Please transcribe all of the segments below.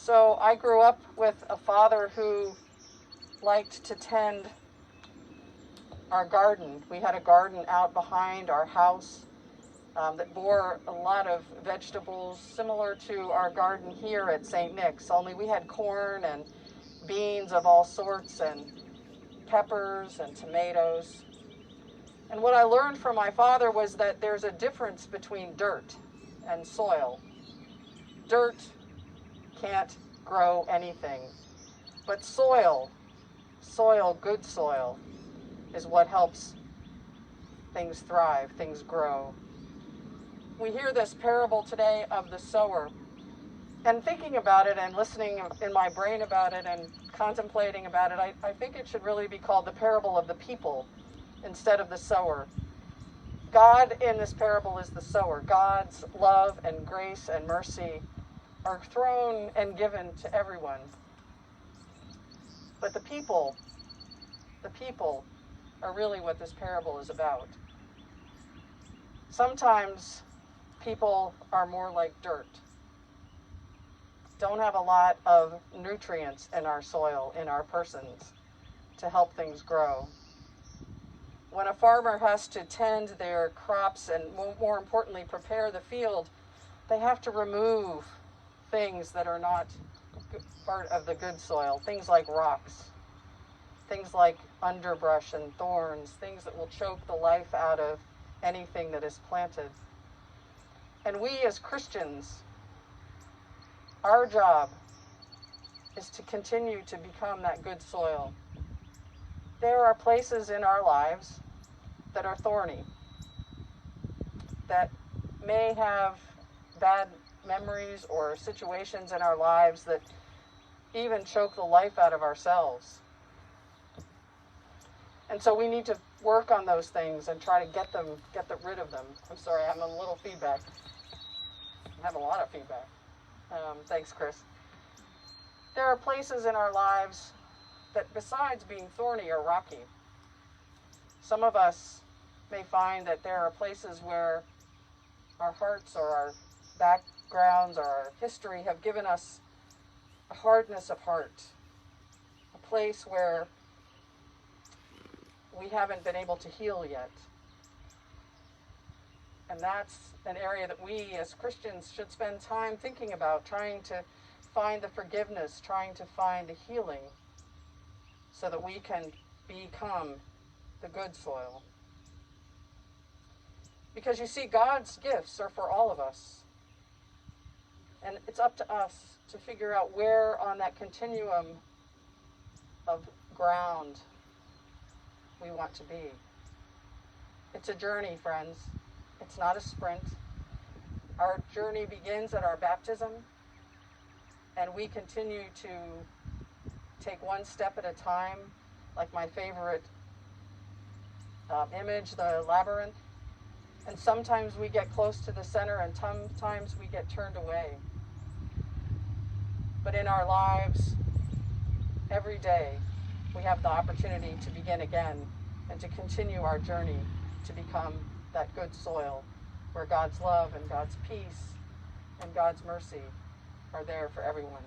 So I grew up with a father who liked to tend our garden. We had a garden out behind our house that bore a lot of vegetables similar to our garden here at St. Nick's, only we had corn and beans of all sorts and peppers and tomatoes. And what I learned from my father was that there's a difference between dirt and soil. Dirt can't grow anything, but soil, good soil, is what helps things thrive, things grow. We hear this parable today of the sower, and thinking about it and listening in my brain about it and contemplating about it, I think it should really be called the parable of the people instead of the sower. God in this parable is the sower. God's love and grace and mercy are thrown and given to everyone. But the people are really what this parable is about. Sometimes people are more like dirt. Don't have a lot of nutrients in our soil, in our persons, to help things grow. When a farmer has to tend their crops and, more importantly, prepare the field, they have to remove things that are not part of the good soil, things like rocks, things like underbrush and thorns, things that will choke the life out of anything that is planted. And we as Christians, our job is to continue to become that good soil. There are places in our lives that are thorny, that may have bad memories or situations in our lives that even choke the life out of ourselves. And so we need to work on those things and try to get rid of them. I'm sorry, I'm a little feedback. I have a lot of feedback. Thanks, Chris. There are places in our lives that, besides being thorny, are rocky. Some of us may find that there are places where our hearts or our backgrounds or our history have given us a hardness of heart, a place where we haven't been able to heal yet. And that's an area that we as Christians should spend time thinking about, trying to find the forgiveness, trying to find the healing, so that we can become the good soil. Because you see, God's gifts are for all of us. And it's up to us to figure out where on that continuum of ground we want to be. It's a journey, friends. It's not a sprint. Our journey begins at our baptism, and we continue to take one step at a time, like my favorite image, the labyrinth. And sometimes we get close to the center, and sometimes we get turned away. But in our lives, every day, we have the opportunity to begin again and to continue our journey to become that good soil where God's love and God's peace and God's mercy are there for everyone.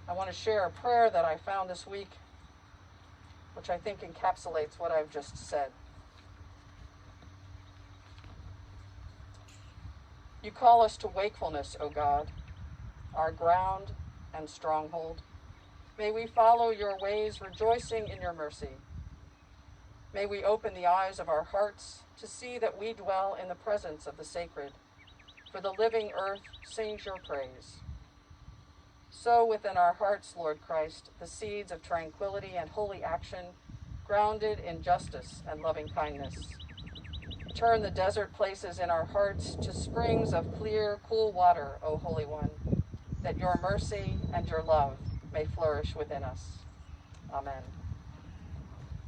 I want to share a prayer that I found this week, which I think encapsulates what I've just said. You call us to wakefulness, O God, our ground and stronghold. May we follow your ways, rejoicing in your mercy. May we open the eyes of our hearts to see that we dwell in the presence of the sacred, for the living earth sings your praise. Sow within our hearts, Lord Christ, the seeds of tranquility and holy action, grounded in justice and loving kindness. Turn the desert places in our hearts to springs of clear, cool water, O Holy One, that your mercy and your love may flourish within us. Amen.